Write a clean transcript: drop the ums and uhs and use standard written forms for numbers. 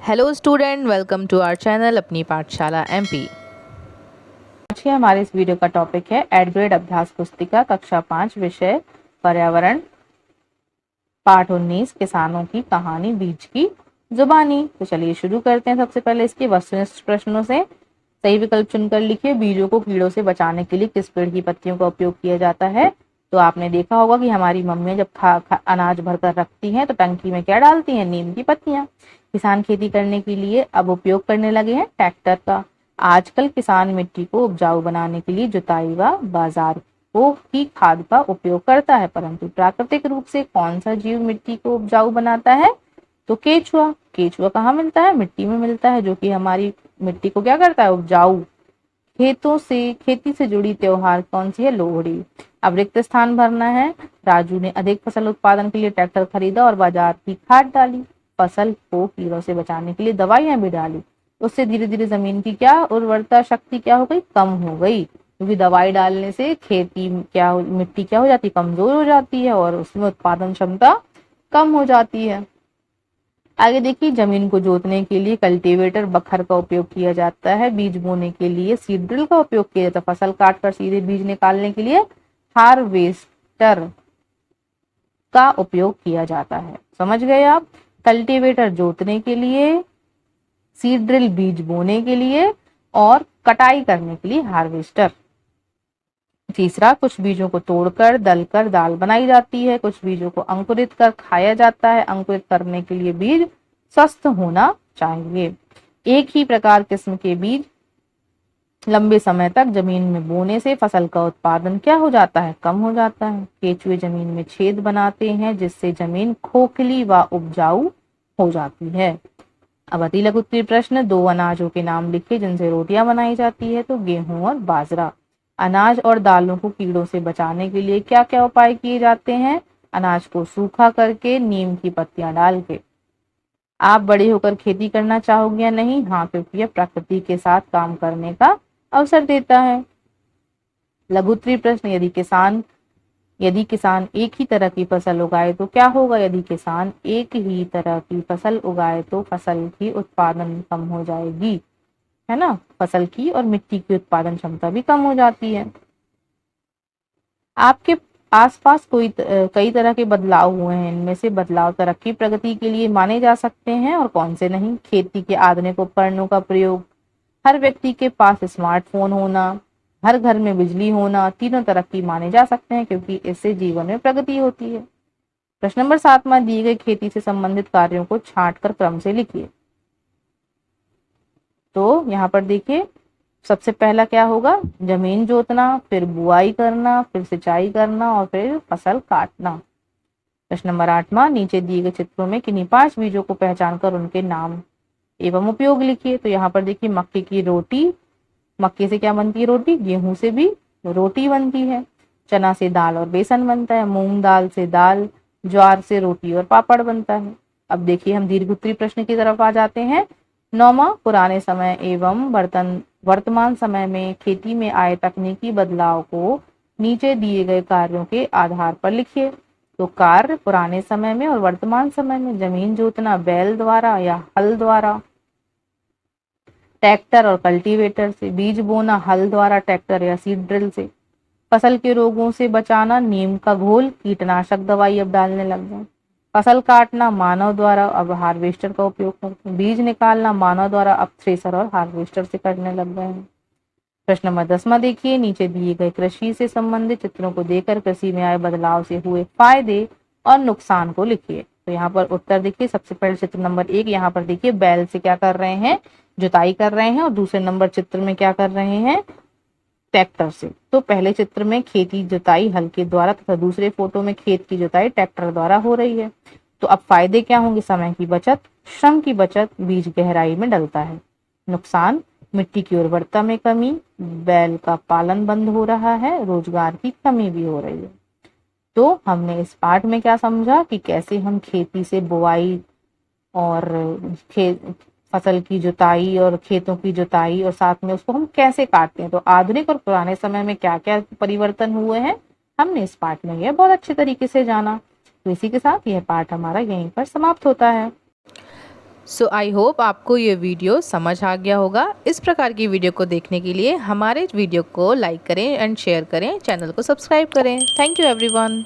Hello student, welcome to our channel Apni Pathshala MP. आज के हमारे इस वीडियो का टॉपिक है एड ग्रेड अभ्यास पुस्तिका कक्षा 5 विषय पर्यावरण पाठ 19 किसानों की कहानी बीज की जुबानी। तो चलिए शुरू करते हैं। सबसे पहले इसके वस्तुनिष्ठ प्रश्नों से सही विकल्प चुनकर लिखिए। बीजों को कीड़ों से बचाने के लिए किस पेड़ की पत्तियों का उपयोग किया जाता है? तो आपने देखा होगा कि हमारी मम्मियां जब अनाज भरकर रखती हैं तो टंकी में क्या डालती हैं? नीम की पत्तियां। किसान खेती करने के लिए अब उपयोग करने लगे हैं ट्रैक्टर का। आजकल किसान मिट्टी को उपजाऊ बनाने के लिए जुताई व बाजार को की खाद का उपयोग करता है, परंतु प्राकृतिक रूप से कौन सा जीव मिट्टी को उपजाऊ बनाता है? तो केचुआ। केचुआ कहाँ मिलता है? मिट्टी में मिलता है, जो कि हमारी मिट्टी को क्या करता है? उपजाऊ। खेती से जुड़ी त्योहार कौन सी है? लोहड़ी। अब रिक्त स्थान भरना है। राजू ने अधिक फसल उत्पादन के लिए ट्रैक्टर खरीदा और बाजार की खाद डाली। फसल को कीड़ों से बचाने के लिए दवाइयां भी डाली। उससे धीरे धीरे जमीन की क्या उर्वरता शक्ति क्या हो गई? कम हो गई, क्योंकि दवाई डालने से मिट्टी क्या हो जाती? कमजोर हो जाती है और उसमें उत्पादन क्षमता कम हो जाती है। आगे देखिए, जमीन को जोतने के लिए कल्टीवेटर बखर का उपयोग किया जाता है। बीज बोने के लिए सीड ड्रिल का उपयोग किया जाता है। फसल काटकर सीधे बीज निकालने के लिए हार्वेस्टर का उपयोग किया जाता है। समझ गए आप? कल्टीवेटर जोतने के लिए, सीड ड्रिल बीज बोने के लिए और कटाई करने के लिए हार्वेस्टर। तीसरा, कुछ बीजों को तोड़कर दलकर दाल बनाई जाती है। कुछ बीजों को अंकुरित कर खाया जाता है। अंकुरित करने के लिए बीज स्वस्थ होना चाहिए। एक ही प्रकार किस्म के बीज लंबे समय तक जमीन में बोने से फसल का उत्पादन क्या हो जाता है? कम हो जाता है। केचुए जमीन में छेद बनाते हैं, जिससे जमीन खोखली व उपजाऊ हो जाती है। अब अति लघु उत्तरीय प्रश्न। दो अनाजों के नाम लिखिए जिनसे रोटियां बनाई जाती है। तो गेहूं और बाजरा। अनाज और दालों को कीड़ों से बचाने के लिए क्या क्या उपाय किए जाते हैं? अनाज को सूखा करके, नीम की पत्तियां डाल के। आप बड़े होकर खेती करना चाहोगे या नहीं? हाँ, क्योंकि यह प्रकृति के साथ काम करने का अवसर देता है। लघु उत्तरीय प्रश्न। यदि किसान एक ही तरह की फसल उगाए तो क्या होगा? यदि किसान एक ही तरह की फसल उगाए तो फसल की उत्पादन कम हो जाएगी, है ना? फसल की और मिट्टी की उत्पादन क्षमता भी कम हो जाती है। आपके आसपास कई तरह के बदलाव हुए हैं। इनमें से बदलाव तरक्की प्रगति के लिए माने जा सकते हैं और कौन से नहीं? खेती के आधुनिक उपकरणों का प्रयोग, हर व्यक्ति के पास स्मार्टफोन होना, हर घर में बिजली होना, तीनों तरक्की माने जा सकते हैं, क्योंकि इससे जीवन में प्रगति होती है। प्रश्न नंबर 7 में दिए गए खेती से संबंधित कार्यों को छांट कर क्रम से लिखिए। तो यहाँ पर देखिए, सबसे पहला क्या होगा? जमीन जोतना, फिर बुआई करना, फिर सिंचाई करना और फिर फसल काटना। प्रश्न नंबर 8 नीचे दिए गए चित्रों में किन्हीं 5 बीजों को पहचान कर उनके नाम एवं उपयोग लिखिए। तो यहाँ पर देखिए, मक्के की रोटी। मक्के से क्या बनती है? रोटी। गेहूं से भी रोटी बनती है। चना से दाल और बेसन बनता है। मूंग दाल से दाल, ज्वार से रोटी और पापड़ बनता है। अब देखिए, हम दीर्घ उत्तरीय प्रश्न की तरफ आ जाते हैं। 9वां, पुराने समय एवं वर्तमान समय में खेती में आए तकनीकी बदलाव को नीचे दिए गए कार्यों के आधार पर लिखिए। तो कार्य पुराने समय में और वर्तमान समय में: जमीन जोतना बैल द्वारा या हल द्वारा, ट्रैक्टर और कल्टीवेटर से; बीज बोना हल द्वारा, ट्रैक्टर या सीड ड्रिल से; फसल के रोगों से बचाना नीम का घोल, कीटनाशक दवाई अब डालने लग गए; फसल काटना मानव द्वारा, अब हार्वेस्टर का उपयोग करते हैं; बीज निकालना मानव द्वारा, अब थ्रेसर और हार्वेस्टर से करने लग गए हैं। प्रश्न नंबर 10 देखिए, नीचे दिए गए कृषि से संबंधित चित्रों को देखकर कृषि में आए बदलाव से हुए फायदे और नुकसान को लिखिए। तो यहाँ पर उत्तर देखिए। सबसे पहले चित्र नंबर 1, यहाँ पर देखिए बैल से क्या कर रहे हैं? जुताई कर रहे हैं। और दूसरे नंबर चित्र में क्या कर रहे हैं? ट्रैक्टर से। तो पहले चित्र में खेती जुताई हल के द्वारा तथा दूसरे फोटो में खेत की जुताई ट्रैक्टर द्वारा हो रही है। तो अब फायदे क्या होंगे? समय की बचत, श्रम की बचत, बीज गहराई में डलता है। नुकसान: मिट्टी की उर्वरता में कमी, बैल का पालन बंद हो रहा है, रोजगार की कमी भी हो रही है। तो हमने इस पाठ में क्या समझा कि कैसे हम खेती से बुआई और फसल की जुताई और खेतों की जुताई और साथ में उसको हम कैसे काटते हैं। तो आधुनिक और पुराने समय में क्या क्या परिवर्तन हुए हैं, हमने इस पाठ में यह बहुत अच्छे तरीके से जाना। तो इसी के साथ यह पाठ हमारा यहीं पर समाप्त होता है। सो आई होप आपको ये वीडियो समझ आ गया होगा। इस प्रकार की वीडियो को देखने के लिए हमारे वीडियो को लाइक करें एंड शेयर करें, चैनल को सब्सक्राइब करें। Thank you everyone.